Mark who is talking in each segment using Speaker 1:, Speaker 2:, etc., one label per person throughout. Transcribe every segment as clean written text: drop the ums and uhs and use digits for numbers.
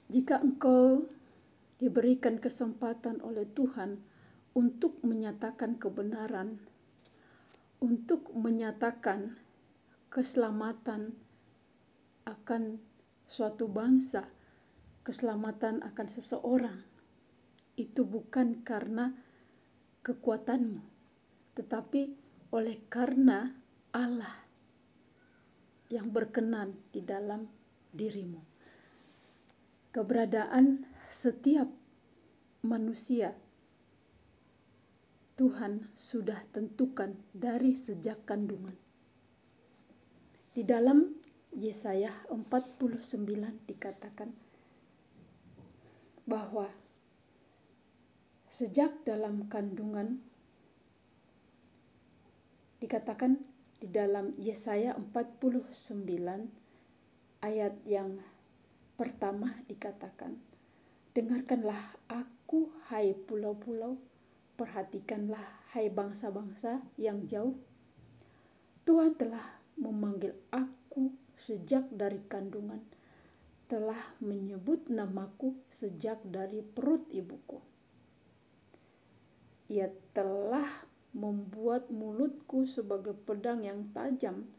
Speaker 1: Jika engkau diberikan kesempatan oleh Tuhan untuk menyatakan kebenaran, untuk menyatakan keselamatan akan suatu bangsa, keselamatan akan seseorang, itu bukan karena kekuatanmu, tetapi oleh karena Allah yang berkenan di dalam dirimu. Keberadaan setiap manusia Tuhan sudah tentukan dari sejak kandungan. Di dalam Yesaya 49 dikatakan bahwa sejak dalam kandungan, dikatakan di dalam Yesaya 49 ayat yang pertama dikatakan, dengarkanlah aku hai pulau-pulau, perhatikanlah hai bangsa-bangsa yang jauh. Tuhan telah memanggil aku sejak dari kandungan, telah menyebut namaku sejak dari perut ibuku. Ia telah membuat mulutku sebagai pedang yang tajam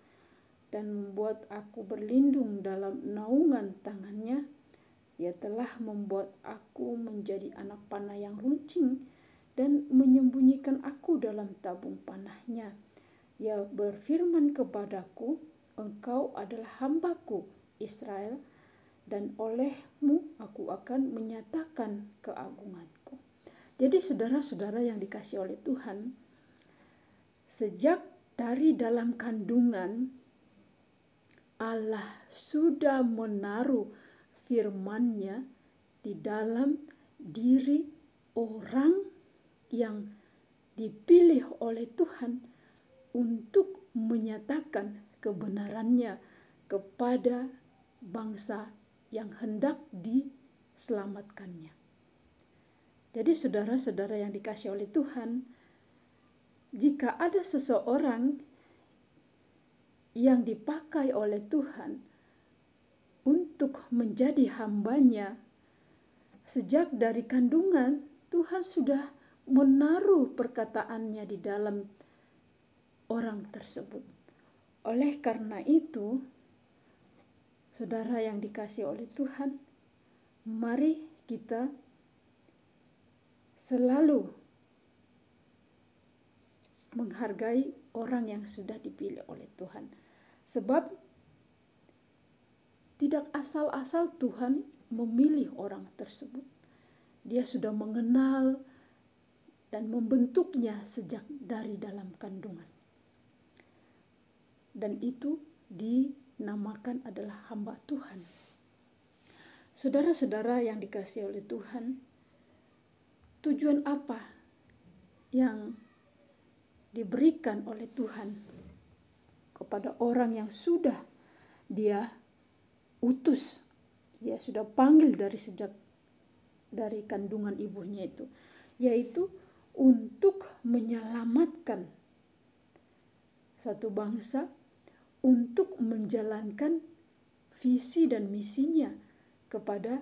Speaker 1: dan membuat aku berlindung dalam naungan tangannya. Ia telah membuat aku menjadi anak panah yang runcing dan menyembunyikan aku dalam tabung panahnya. Ia berfirman kepadaku, engkau adalah hambaku Israel, dan olehmu aku akan menyatakan keagunganku. Jadi saudara-saudara yang dikasihi oleh Tuhan, sejak dari dalam kandungan Allah sudah menaruh firman-Nya di dalam diri orang yang dipilih oleh Tuhan untuk menyatakan kebenarannya kepada bangsa yang hendak diselamatkannya. Jadi saudara-saudara yang dikasihi oleh Tuhan, jika ada seseorang yang dipakai oleh Tuhan untuk menjadi hamba-Nya, sejak dari kandungan Tuhan sudah menaruh perkataan-Nya di dalam orang tersebut. Oleh karena itu, saudara yang dikasihi oleh Tuhan, mari kita selalu menghargai orang yang sudah dipilih oleh Tuhan. Sebab tidak asal-asal Tuhan memilih orang tersebut. Dia sudah mengenal dan membentuknya sejak dari dalam kandungan. Dan itu dinamakan adalah hamba Tuhan. Saudara-saudara yang dikasihi oleh Tuhan, tujuan apa yang diberikan oleh Tuhan kepada orang yang sudah Dia utus, Dia sudah panggil dari sejak dari kandungan ibunya itu, yaitu untuk menyelamatkan satu bangsa, untuk menjalankan visi dan misinya kepada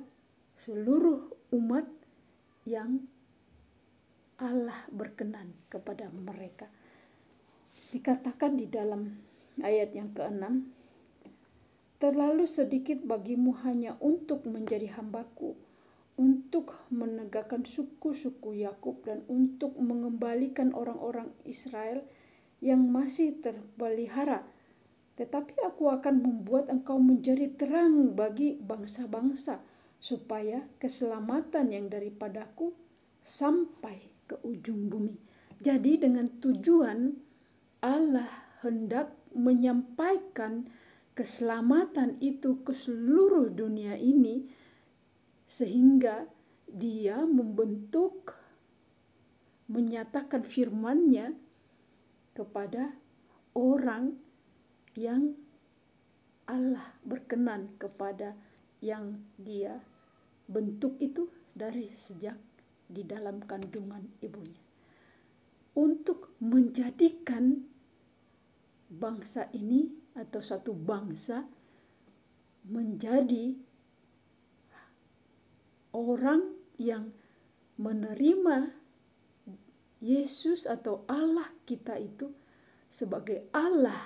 Speaker 1: seluruh umat yang Allah berkenan kepada mereka. Dikatakan di dalam ayat yang ke-6, terlalu sedikit bagimu hanya untuk menjadi hambaku, untuk menegakkan suku-suku Yakub dan untuk mengembalikan orang-orang Israel yang masih terpelihara. Tetapi aku akan membuat engkau menjadi terang bagi bangsa-bangsa, supaya keselamatan yang daripadaku sampai ke ujung bumi. Jadi dengan tujuan Allah hendak menyampaikan keselamatan itu ke seluruh dunia ini, sehingga Dia membentuk, menyatakan firman-Nya kepada orang yang Allah berkenan kepada, yang Dia bentuk itu dari sejak di dalam kandungan ibunya, untuk menjadikan bangsa ini atau satu bangsa menjadi orang yang menerima Yesus atau Allah kita itu sebagai Allah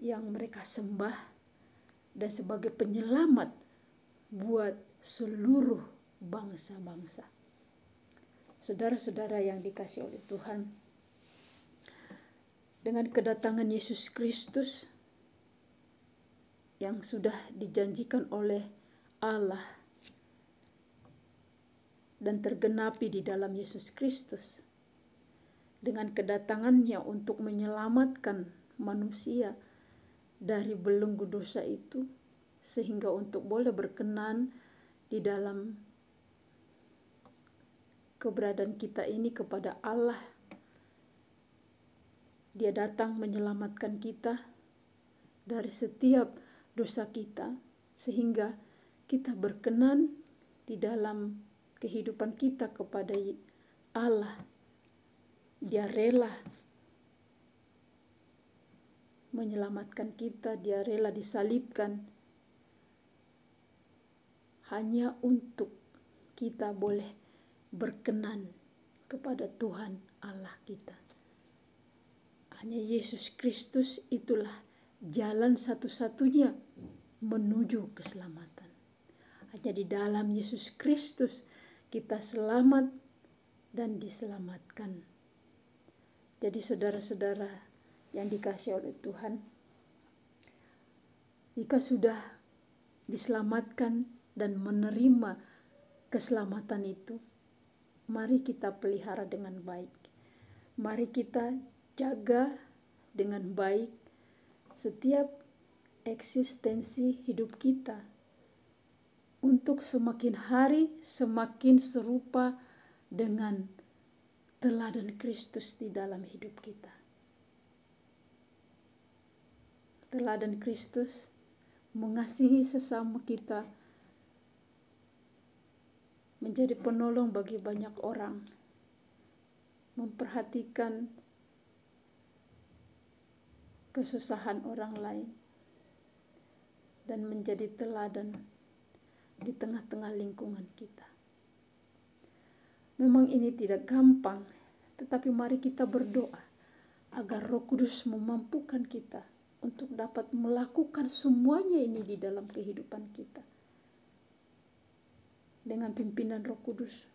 Speaker 1: yang mereka sembah dan sebagai penyelamat buat seluruh bangsa-bangsa. Saudara-saudara yang dikasihi oleh Tuhan, dengan kedatangan Yesus Kristus yang sudah dijanjikan oleh Allah dan tergenapi di dalam Yesus Kristus, dengan kedatangannya untuk menyelamatkan manusia dari belenggu dosa itu, sehingga untuk boleh berkenan di dalam keberadaan kita ini kepada Allah. Dia datang menyelamatkan kita dari setiap dosa kita, sehingga kita berkenan di dalam kehidupan kita kepada Allah. Dia rela menyelamatkan kita, dia rela disalibkan hanya untuk kita boleh berkenan kepada Tuhan Allah kita. Hanya Yesus Kristus itulah jalan satu-satunya menuju keselamatan. Hanya di dalam Yesus Kristus kita selamat dan diselamatkan. Jadi saudara-saudara yang dikasihi oleh Tuhan, jika sudah diselamatkan dan menerima keselamatan itu, mari kita pelihara dengan baik. Mari kita jaga dengan baik setiap eksistensi hidup kita untuk semakin hari semakin serupa dengan teladan Kristus di dalam hidup kita. Teladan Kristus mengasihi sesama kita, menjadi penolong bagi banyak orang, memperhatikan kesusahan orang lain, dan menjadi teladan di tengah-tengah lingkungan kita. Memang ini tidak gampang, tetapi mari kita berdoa agar Roh Kudus memampukan kita untuk dapat melakukan semuanya ini di dalam kehidupan kita. Dengan pimpinan Roh Kudus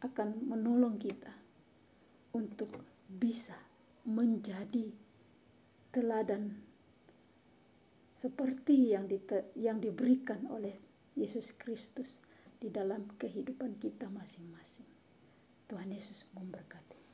Speaker 1: akan menolong kita untuk bisa menjadi teladan seperti yang diberikan oleh Yesus Kristus di dalam kehidupan kita masing-masing. Tuhan Yesus memberkati.